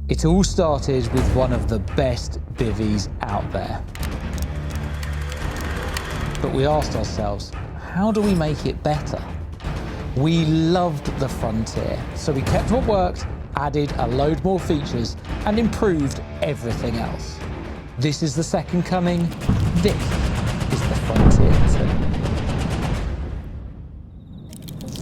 It all started with one of the best bivvies out there. But we asked ourselves, how do we make it better? We loved the Frontier, so we kept what worked, added a load more features, and improved everything else. This is the second coming. This is the Frontier II.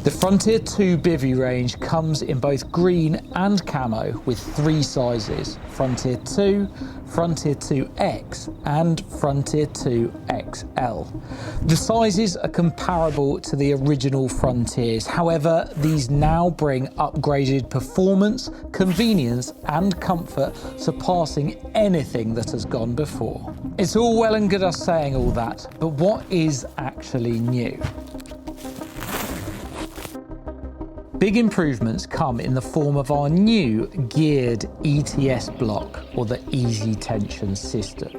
The Frontier II Bivvy range comes in both green and camo with 3 sizes: Frontier II, Frontier II-X and Frontier II-XL. The sizes are comparable to the original Frontiers, however these now bring upgraded performance, convenience and comfort, surpassing anything that has gone before. It's all well and good us saying all that, but what is actually new? Big improvements come in the form of our new geared ETS block, or the Easy Tension system.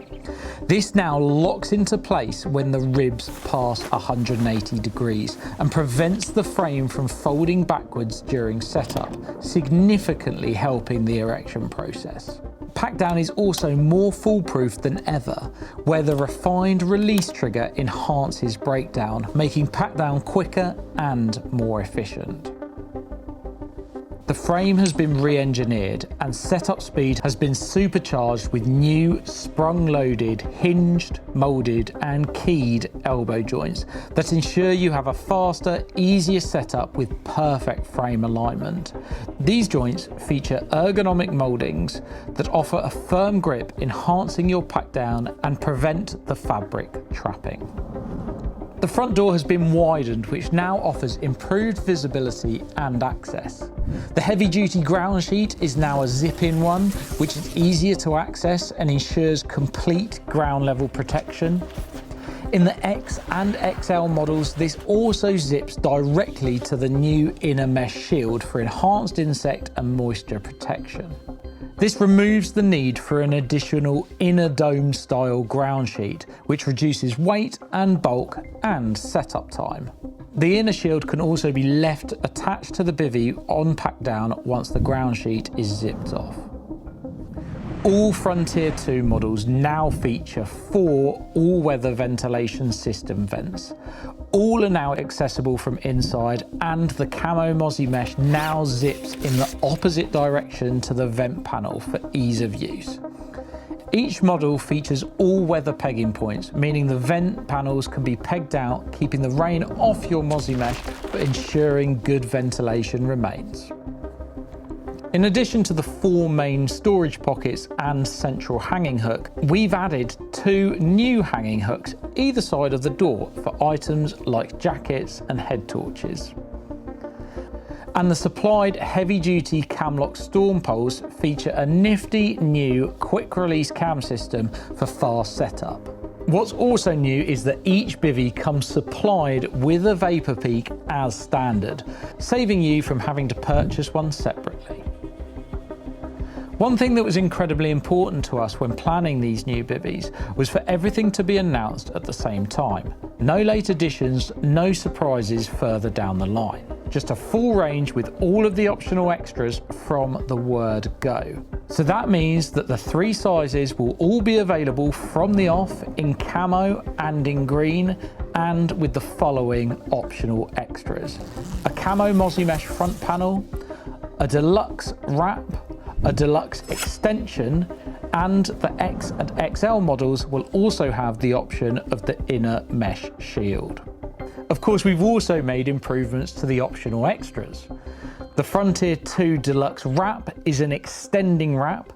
This now locks into place when the ribs pass 180 degrees and prevents the frame from folding backwards during setup, significantly helping the erection process. Packdown is also more foolproof than ever, where the refined release trigger enhances breakdown, making packdown quicker and more efficient. The frame has been re-engineered and setup speed has been supercharged with new sprung-loaded, hinged, moulded and keyed elbow joints that ensure you have a faster, easier setup with perfect frame alignment. These joints feature ergonomic mouldings that offer a firm grip, enhancing your packdown and prevent the fabric trapping. The front door has been widened, which now offers improved visibility and access. The heavy-duty ground sheet is now a zip-in one, which is easier to access and ensures complete ground-level protection. In the X and XL models, this also zips directly to the new inner mesh shield for enhanced insect and moisture protection. This removes the need for an additional inner dome style ground sheet, which reduces weight and bulk and setup time. The inner shield can also be left attached to the bivvy on packdown once the ground sheet is zipped off. All Frontier II models now feature 4 all-weather ventilation system vents. All are now accessible from inside, and the camo mozzie mesh now zips in the opposite direction to the vent panel for ease of use. Each model features all-weather pegging points, meaning the vent panels can be pegged out, keeping the rain off your mozzie mesh but ensuring good ventilation remains. In addition to the 4 main storage pockets and central hanging hook, we've added 2 new hanging hooks either side of the door for items like jackets and head torches. And the supplied heavy-duty Camlock storm poles feature a nifty new quick-release cam system for fast setup. What's also new is that each bivvy comes supplied with a vapor peak as standard, saving you from having to purchase one separately. One thing that was incredibly important to us when planning these new bivvies was for everything to be announced at the same time. No late additions, no surprises further down the line. Just a full range with all of the optional extras from the word go. So that means that the 3 sizes will all be available from the off in camo and in green, and with the following optional extras: a camo mozzie mesh front panel, a deluxe wrap, a deluxe extension, and the X and XL models will also have the option of the inner mesh shield. Of course, we've also made improvements to the optional extras. The Frontier II Deluxe Wrap is an extending wrap,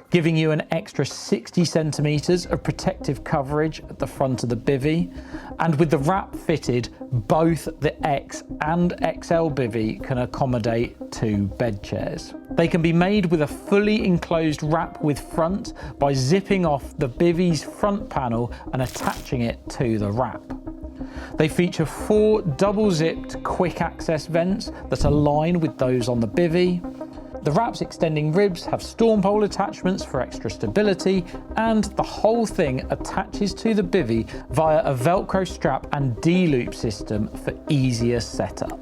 giving you an extra 60 centimeters of protective coverage at the front of the bivvy. And with the wrap fitted, both the X and XL bivvy can accommodate 2 bed chairs. They can be made with a fully enclosed wrap with front by zipping off the bivvy's front panel and attaching it to the wrap. They feature 4 double-zipped quick access vents that align with those on the bivvy. The wrap's extending ribs have storm pole attachments for extra stability, and the whole thing attaches to the bivvy via a Velcro strap and D-loop system for easier setup.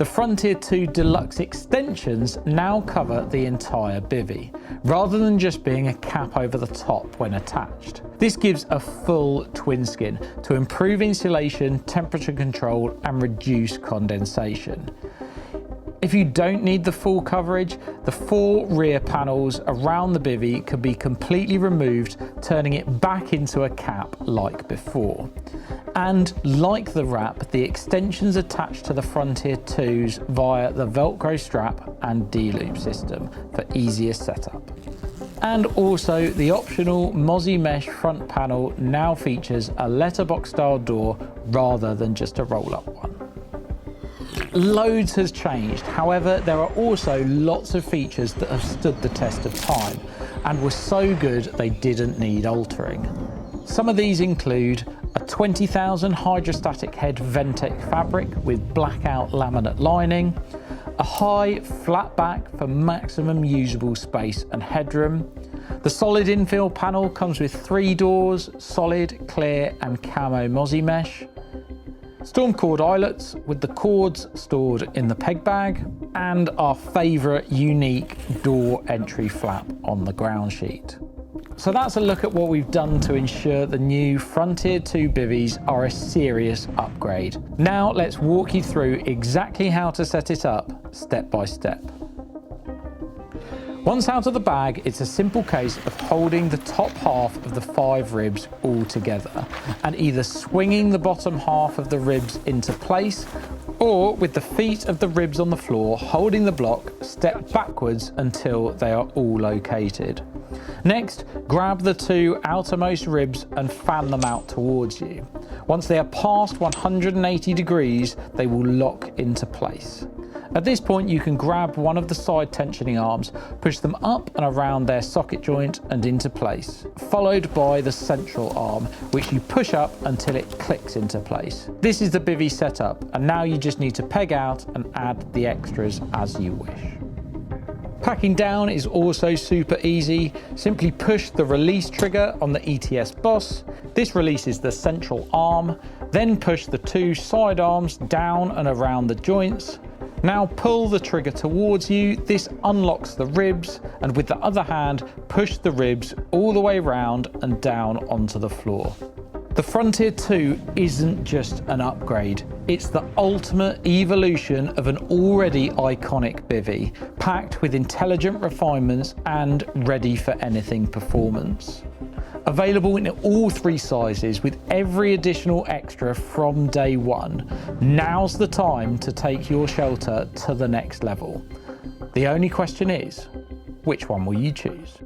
The Frontier II Deluxe extensions now cover the entire bivvy, rather than just being a cap over the top when attached. This gives a full twin skin to improve insulation, temperature control, and reduce condensation. If you don't need the full coverage, the 4 rear panels around the bivvy can be completely removed, turning it back into a cap like before. And like the wrap, the extensions attach to the Frontier IIs via the Velcro strap and D-loop system for easier setup. And also the optional Mozzie mesh front panel now features a letterbox style door rather than just a roll-up one. Loads has changed, however there are also lots of features that have stood the test of time and were so good they didn't need altering. Some of these include a 20,000 hydrostatic head Ventec fabric with blackout laminate lining, a high flat back for maximum usable space and headroom. The solid infill panel comes with 3 doors, solid, clear and camo Mozzie mesh. Storm cord eyelets with the cords stored in the peg bag, and our favourite unique door entry flap on the ground sheet. So that's a look at what we've done to ensure the new Frontier II Bivvies are a serious upgrade. Now let's walk you through exactly how to set it up step by step. Once out of the bag, it's a simple case of holding the top half of the 5 ribs all together and either swinging the bottom half of the ribs into place, or with the feet of the ribs on the floor holding the block, step backwards until they are all located. Next, grab the 2 outermost ribs and fan them out towards you. Once they are past 180 degrees, they will lock into place. At this point, you can grab one of the side tensioning arms, push them up and around their socket joint and into place, followed by the central arm, which you push up until it clicks into place. This is the bivvy setup, and now you just need to peg out and add the extras as you wish. Packing down is also super easy. Simply push the release trigger on the ETS boss. This releases the central arm, then push the 2 side arms down and around the joints. Now pull the trigger towards you. This unlocks the ribs, and with the other hand, push the ribs all the way around and down onto the floor. The Frontier II isn't just an upgrade, it's the ultimate evolution of an already iconic bivvy, packed with intelligent refinements and ready for anything performance. Available in all 3 sizes with every additional extra from day one, now's the time to take your shelter to the next level. The only question is, which one will you choose?